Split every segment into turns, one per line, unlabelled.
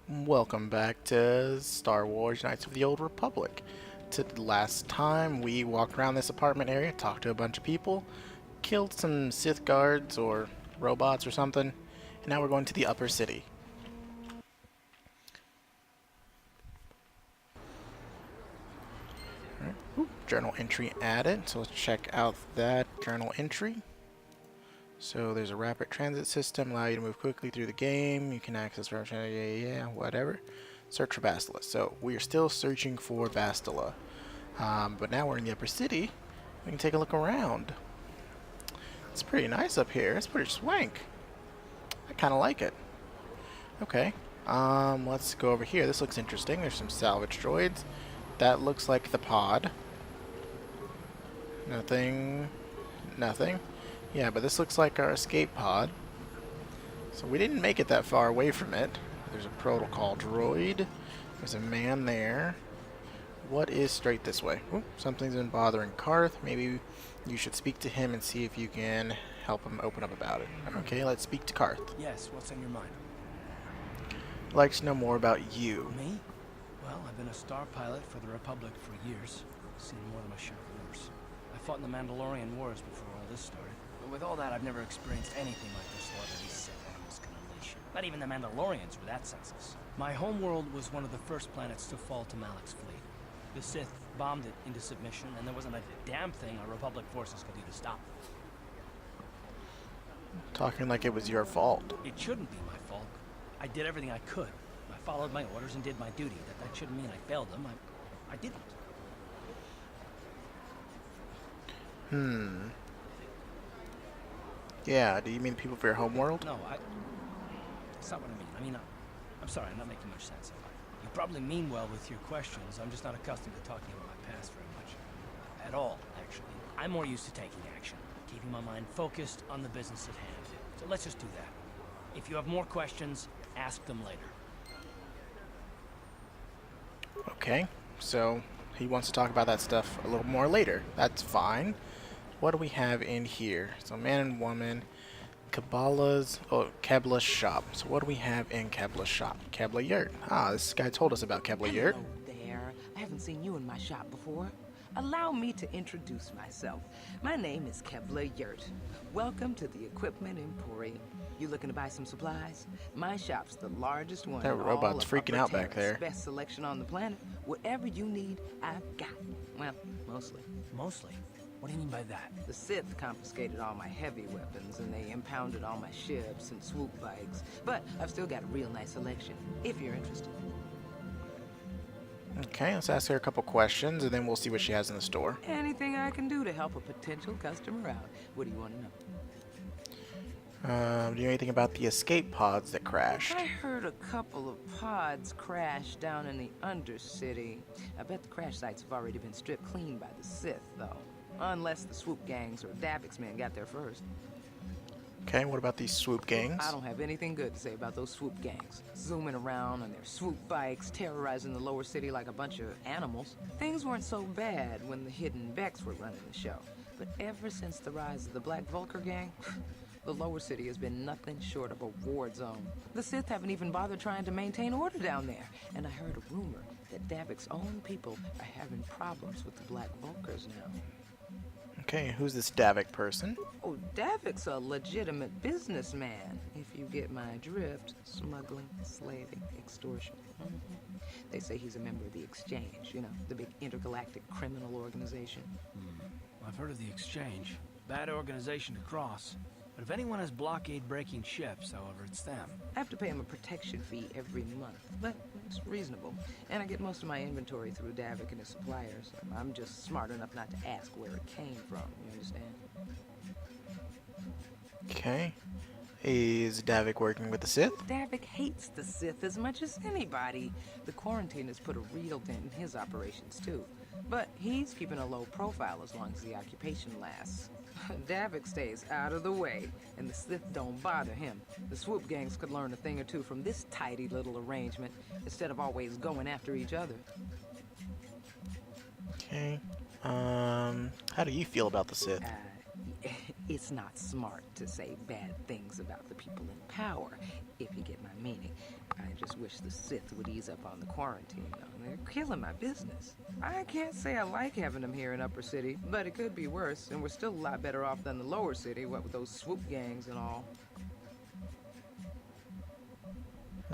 Welcome back to Star Wars Knights of the Old Republic. Last time we walked around this apartment area, talked to a bunch of people, killed some Sith guards or robots or something, and now we're going to the upper city. Alright. Journal entry added, so let's check out that journal entry. So there's a rapid transit system, allow you to move quickly through the game. You can access whatever. Search for Bastila. So we are still searching for Bastila. But now we're in the upper city. We can take a look around. It's pretty nice up here. It's pretty swank. I kind of like it. Okay. Let's go over here. This looks interesting. There's some salvage droids. That looks like the pod. Nothing. Nothing. Yeah, but this looks like our escape pod. So we didn't make it that far away from it. There's a protocol droid. There's a man there. What is straight this way? Ooh, something's been bothering Karth. Maybe you should speak to him and see if you can help him open up about it. Okay, let's speak to Karth.
Yes, what's on your mind?
I'd like to know more about you.
Me? Well, I've been a star pilot for the Republic for years. Seen more than my share of wars. I fought in the Mandalorian Wars before all this started. But with all that, I've never experienced anything like the slaughter these Sith animals can unleash. Not even the Mandalorians were that senseless. My homeworld was one of the first planets to fall to Malak's fleet. The Sith bombed it into submission, and there wasn't a damn thing our Republic forces could do to stop them.
Talking like it was your fault.
It shouldn't be my fault. I did everything I could. I followed my orders and did my duty. That shouldn't mean I failed them. I didn't.
Yeah, do you mean the people for your homeworld?
No, that's not what I mean. I'm sorry, I'm not making much sense. You probably mean well with your questions. I'm just not accustomed to talking about my past very much. At all, actually. I'm more used to taking action, keeping my mind focused on the business at hand. So let's just do that. If you have more questions, ask them later.
Okay, so he wants to talk about that stuff a little more later. That's fine. What do we have in here? So man and woman, Kebla's shop. So what do we have in Kebla's shop? Kebla Yurt. Ah, this guy told us about Kebla Yurt.
Hello there. I haven't seen you in my shop before. Allow me to introduce myself. My name is Kebla Yurt. Welcome to the Equipment Emporium. You looking to buy some supplies? My shop's the largest one.
That
in
robot's
all of
freaking
Upper
out back
Terrace.
there.
Best selection on the planet. Whatever you need, I've got. Well, mostly.
Mostly? What do you mean by that?
The Sith confiscated all my heavy weapons, and they impounded all my ships and swoop bikes. But I've still got a real nice selection, if you're interested.
Okay, let's ask her a couple questions, and then we'll see what she has in the store.
Anything I can do to help a potential customer out. What do you want to know?
Do you know anything about the escape pods that crashed?
I heard a couple of pods crashed down in the Undercity. I bet the crash sites have already been stripped clean by the Sith, though. Unless the swoop gangs or Davik's men got there first.
Okay, what about these swoop gangs?
I don't have anything good to say about those swoop gangs. Zooming around on their swoop bikes, terrorizing the lower city like a bunch of animals. Things weren't so bad when the hidden Becks were running the show. But ever since the rise of the Black Vulcar gang, the lower city has been nothing short of a war zone. The Sith haven't even bothered trying to maintain order down there. And I heard a rumor that Davik's own people are having problems with the Black Vulcars now.
Okay, who's this Davik person?
Oh, Davik's a legitimate businessman, if you get my drift. Smuggling, slaving, extortion. They say he's a member of the Exchange, you know, the big intergalactic criminal organization.
I've heard of the Exchange. Bad organization to cross. But if anyone has blockade-breaking ships, however, it's them.
I have to pay him a protection fee every month, but it's reasonable. And I get most of my inventory through Davik and his suppliers. I'm just smart enough not to ask where it came from, you understand?
Okay. Is Davik working with the Sith?
Davik hates the Sith as much as anybody. The quarantine has put a real dent in his operations, too. But he's keeping a low profile as long as the occupation lasts. Davik stays out of the way, and the Sith don't bother him. The swoop gangs could learn a thing or two from this tidy little arrangement, instead of always going after each other.
Okay. How do you feel about the Sith?
It's not smart to say bad things about the people in power, if you get my meaning. I just wish the Sith would ease up on the quarantine, though. They're killing my business. I can't say I like having them here in Upper City, but it could be worse, and we're still a lot better off than the Lower City, what with those swoop gangs and all.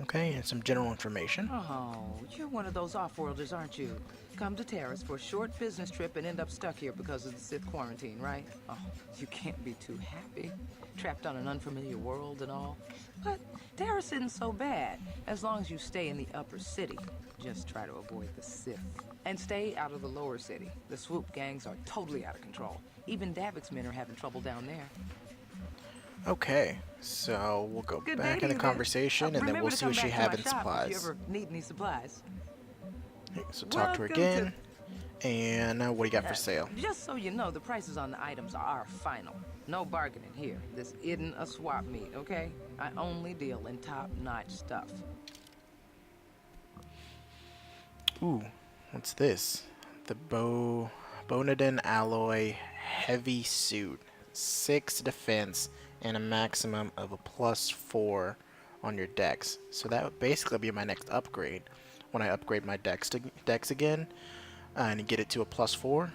Okay, and some general information.
Oh, you're one of those off-worlders, aren't you? Come to Terrace for a short business trip and end up stuck here because of the Sith quarantine, right? Oh, you can't be too happy. Trapped on an unfamiliar world and all. But Terrace isn't so bad, as long as you stay in the Upper City. Just try to avoid the Sith. And stay out of the Lower City. The swoop gangs are totally out of control. Even Davik's men are having trouble down there.
Okay, so we'll go
Good
back
day
in the
to you,
conversation, and then we'll see what she have in
If you
supplies.
ever need any supplies.
Okay, so talk to her
Welcome
again. And what do you got for sale?
Just so you know, the prices on the items are final. No bargaining here. This isn't a swap meet, okay? I only deal in top-notch stuff.
Ooh, what's this? The Bonadin Alloy Heavy Suit. 6 defense and a maximum of a +4 on your dex. So that would basically be my next upgrade. When I upgrade my dex again, and get it to a +4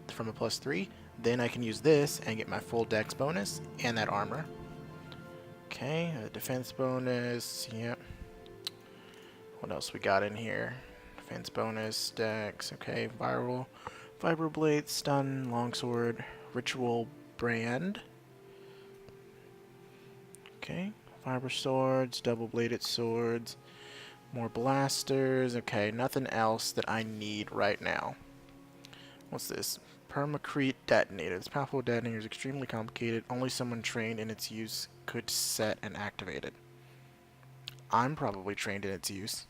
from a +3, then I can use this and get my full dex bonus and that armor. Okay, a defense bonus, yep. What else we got in here? Defense bonus, dex, okay, vibroblade, stun, longsword, ritual brand. Okay, fiber swords, double-bladed swords, more blasters. Okay, nothing else that I need right now. What's this? Permacrete detonator. This powerful detonator is extremely complicated. Only someone trained in its use could set and activate it. I'm probably trained in its use.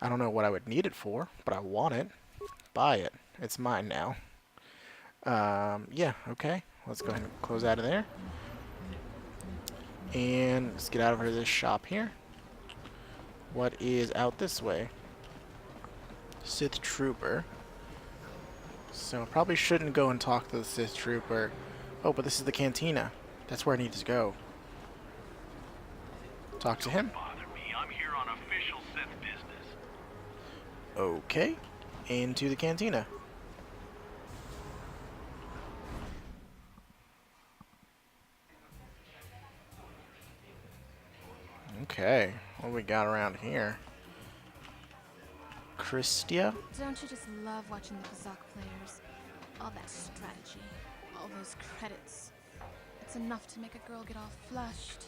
I don't know what I would need it for, but I want it. Buy it. It's mine now. Yeah, okay. Let's go ahead and close out of there. And let's get out of this shop here. What is out this way? Sith Trooper. So I probably shouldn't go and talk to the Sith Trooper. Oh, but this is the cantina. That's where I need to go. Talk to him.
Don't bother me. I'm here on official Sith business.
Okay. Into the cantina. Okay, what do we got around here? Christia?
Don't you just love watching the Pazaak players? All that strategy, all those credits. It's enough to make a girl get all flushed.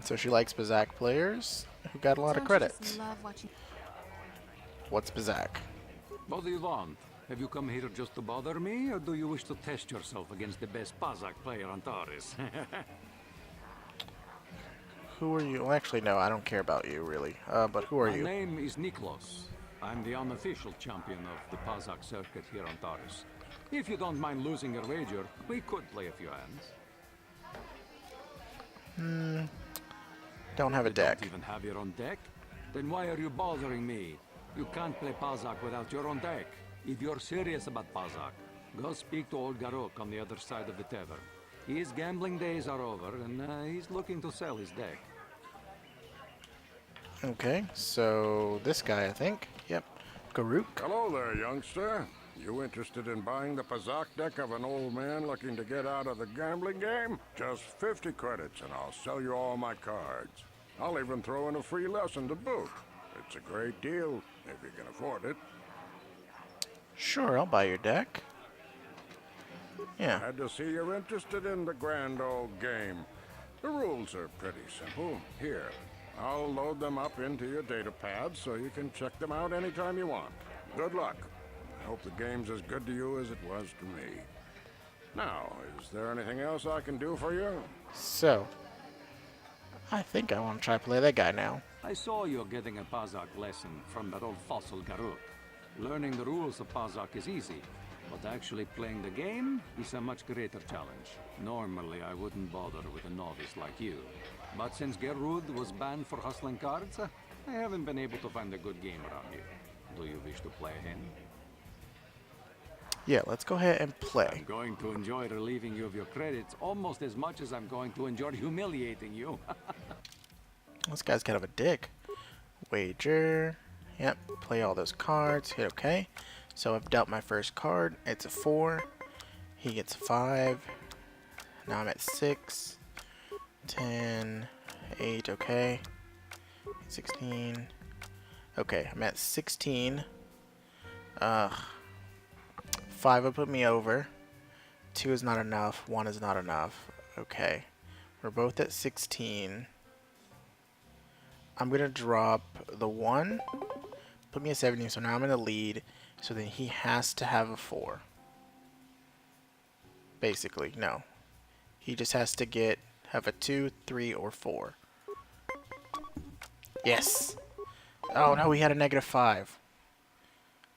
So she likes Pazaak players who got a lot of
Don't you
credits.
just love watching...
What's Pazaak?
What do you want? Have you come here just to bother me, or do you wish to test yourself against the best Pazaak player on Taurus?
Who are you? Well, actually, no, I don't care about you, really. But who are
My
you?
name is Niklos. I'm the unofficial champion of the Pazaak circuit here on Taurus. If you don't mind losing your wager, we could play a few hands.
Don't have a
You
deck.
don't even have your own deck? Then why are you bothering me? You can't play Pazaak without your own deck. If you're serious about Pazaak, go speak to old Garuk on the other side of the tavern. His gambling days are over, and he's looking to sell his deck.
Okay, so this guy, I think. Yep. Garuk.
Hello there, youngster. You interested in buying the Pazaak deck of an old man looking to get out of the gambling game? Just 50 credits and I'll sell you all my cards. I'll even throw in a free lesson to boot. It's a great deal, if you can afford it.
Sure, I'll buy your deck. Yeah.
Glad to see you're interested in the grand old game. The rules are pretty simple. Here, I'll load them up into your data pad so you can check them out anytime you want. Good luck. I hope the game's as good to you as it was to me. Now, is there anything else I can do for you?
So, I think I want to try to play that guy now.
I saw you getting a Pazaak lesson from that old fossil Garuk. Learning the rules of Pazaak is easy, but actually playing the game is a much greater challenge. Normally, I wouldn't bother with a novice like you. But since Gerud was banned for hustling cards, I haven't been able to find a good game around here. Do you wish to play him?
Yeah, let's go ahead and play.
I'm going to enjoy relieving you of your credits almost as much as I'm going to enjoy humiliating you.
This guy's kind of a dick. Wager. Yep, play all those cards. Hit OK. So I've dealt my first card. It's a 4. He gets 5. Now I'm at 6. 10. 8. Okay. 16. Okay, I'm at 16. 5 would put me over. 2 is not enough. 1 is not enough. Okay. We're both at 16. I'm going to drop the 1. Put me at 17, so now I'm in the lead. So then he has to have a 4. Basically, no. He just has to have a 2, 3, or 4. Yes! Oh no, we had a -5.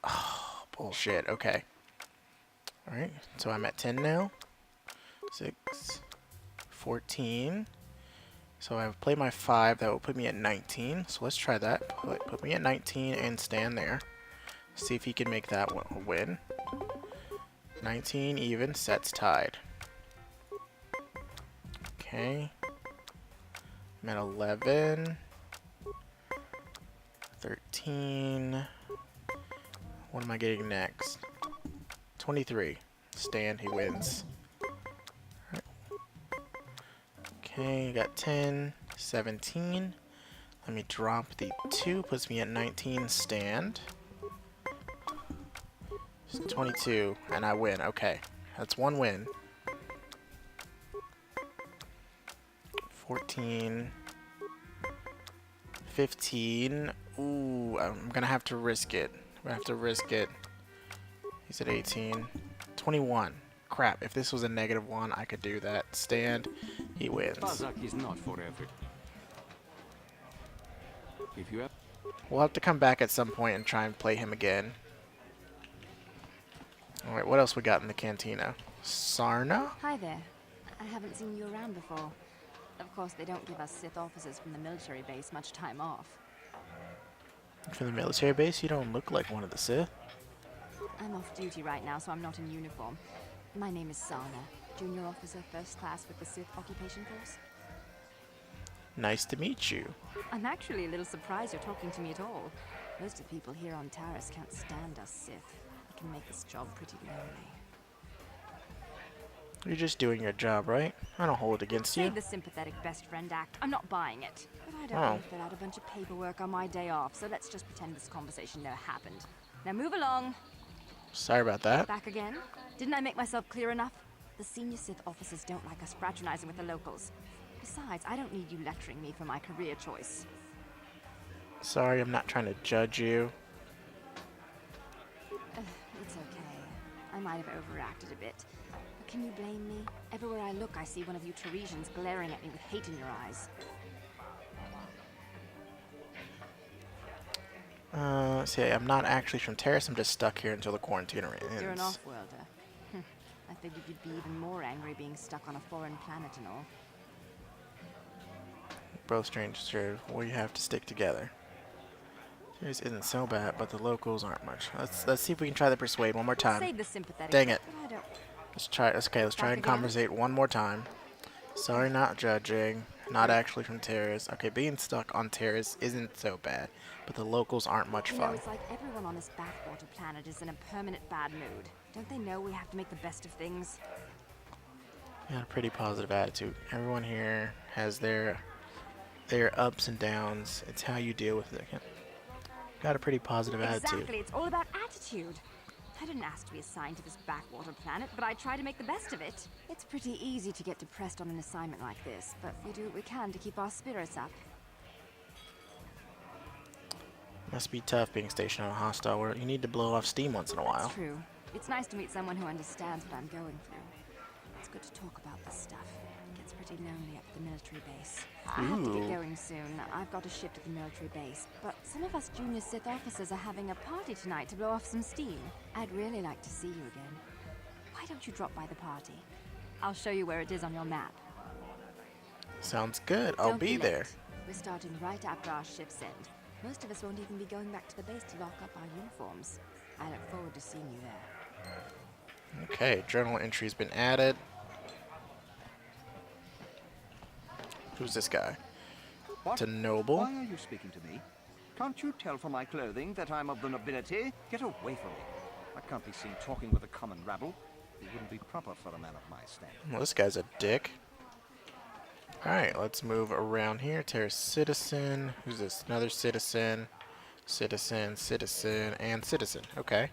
Oh, bullshit. Okay. Alright, so I'm at 10 now. 6, 14. So I've played my 5. That will put me at 19. So let's try that. Put me at 19 and stand there. See if he can make that one a win. 19 even, sets tied. Okay. I'm at 11. 13. What am I getting next? 23. Stand, he wins. Right. Okay, got 10. 17. Let me drop the 2. Puts me at 19. Stand. 22. And I win. Okay. That's one win. 14. 15. Ooh, I'm gonna have to risk it. I'm gonna have to risk it. He's at 18. 21. Crap, if this was a -1, I could do that. Stand, he wins.
Pazaak is not forever. If you have...
We'll have to come back at some point and try and play him again. Alright, what else we got in the cantina? Sarna?
Hi there. I haven't seen you around before. Of course, they don't give us Sith officers from the military base much time off.
From the military base? You don't look like one of the Sith.
I'm off duty right now, so I'm not in uniform. My name is Sarna, junior officer, first class with the Sith occupation force.
Nice to meet you.
I'm actually a little surprised you're talking to me at all. Most of the people here on Taris can't stand us Sith. It can make this job pretty lonely.
You're just doing your job, right? I don't hold it against you.
Save the sympathetic best friend act. I'm not buying it. But I don't
Oh.
want to fill out a bunch of paperwork on my day off, so let's just pretend this conversation never happened. Now move along.
Sorry about that.
Back again? Didn't I make myself clear enough? The senior Sith officers don't like us fraternizing with the locals. Besides, I don't need you lecturing me for my career choice.
Sorry, I'm not trying to judge you.
It's okay. I might have overreacted a bit. But can you blame me? Everywhere I look, I see one of you Teresians glaring at me with hate in your eyes.
Let's see, I'm not actually from Taris, I'm just stuck here until the quarantine ends.
You're an off-worlder. I figured you'd be even more angry being stuck on a foreign planet and all.
Both strangers here, we have to stick together. This isn't so bad, but the locals aren't much. Let's see if we can try to persuade one more time.
Save the sympathetic.
Dang it.
But I don't.
Let's try. Okay, let's try and
Back again?
conversate one more time. Sorry, not judging. Not actually from Taris. Okay, being stuck on Taris isn't so bad, but the locals aren't much
You know,
fun.
it's like everyone on this backwater planet is in a permanent bad mood. Don't they know we have to make the best of things?
Yeah, a pretty positive attitude. Everyone here has their ups and downs. It's how you deal with it. Got a pretty positive attitude.
Exactly, it's all about attitude. I didn't ask to be assigned to this backwater planet, but I try to make the best of it. It's pretty easy to get depressed on an assignment like this, but we do what we can to keep our spirits up.
Must be tough being stationed on a hostile world. You need to blow off steam once in a while.
That's true. It's nice to meet someone who understands what I'm going through. It's good to talk about this stuff. It gets pretty lonely up at the military base. I have to
Ooh.
get going soon. I've got a shift at the military base. But some of us junior Sith officers are having a party tonight to blow off some steam. I'd really like to see you again. Why don't you drop by the party? I'll show you where it is on your map.
Sounds good. I'll
Don't
be
late.
there.
We're starting right after our shift's end. Most of us won't even be going back to the base to lock up our uniforms. I look forward to seeing you there.
Okay, journal entry's been added. Who's this guy? to noble.
Why are you speaking to me? Can't you tell from my clothing that I'm of the nobility? Get away from me. I can't be seen talking with a common rabble. It wouldn't be proper for a man of my standing.
Well, this guy's a dick. Alright, let's move around here. Terrace citizen. Who's this? Another citizen. Citizen, citizen, and citizen. Okay.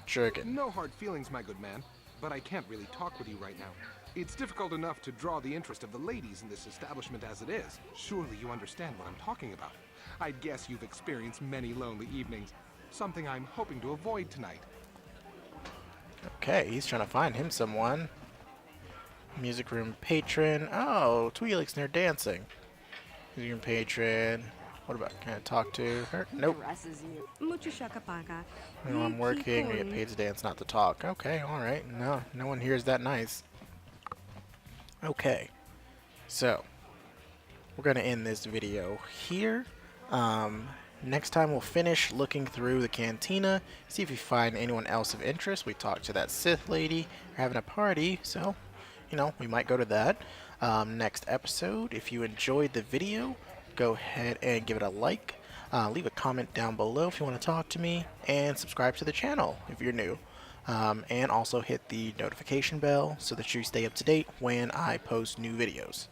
Jurgen.
No hard feelings, my good man, but I can't really talk with you right now. It's difficult enough to draw the interest of the ladies in this establishment as it is. Surely you understand what I'm talking about. I'd guess you've experienced many lonely evenings, something I'm hoping to avoid tonight.
Okay, he's trying to find him someone. Music room patron. Oh, Twi'lek's near dancing. Music room patron. What about, can I talk to her? Nope. No, I'm working. I get paid to dance, not to talk. Okay, alright. No one here is that nice. Okay. So, we're going to end this video here. Next time we'll finish looking through the cantina, see if we find anyone else of interest. We talked to that Sith lady. We're having a party, so, you know, we might go to that. Next episode, if you enjoyed the video, go ahead and give it a like. Leave a comment down below if you want to talk to me, and subscribe to the channel if you're new. And also hit the notification bell so that you stay up to date when I post new videos.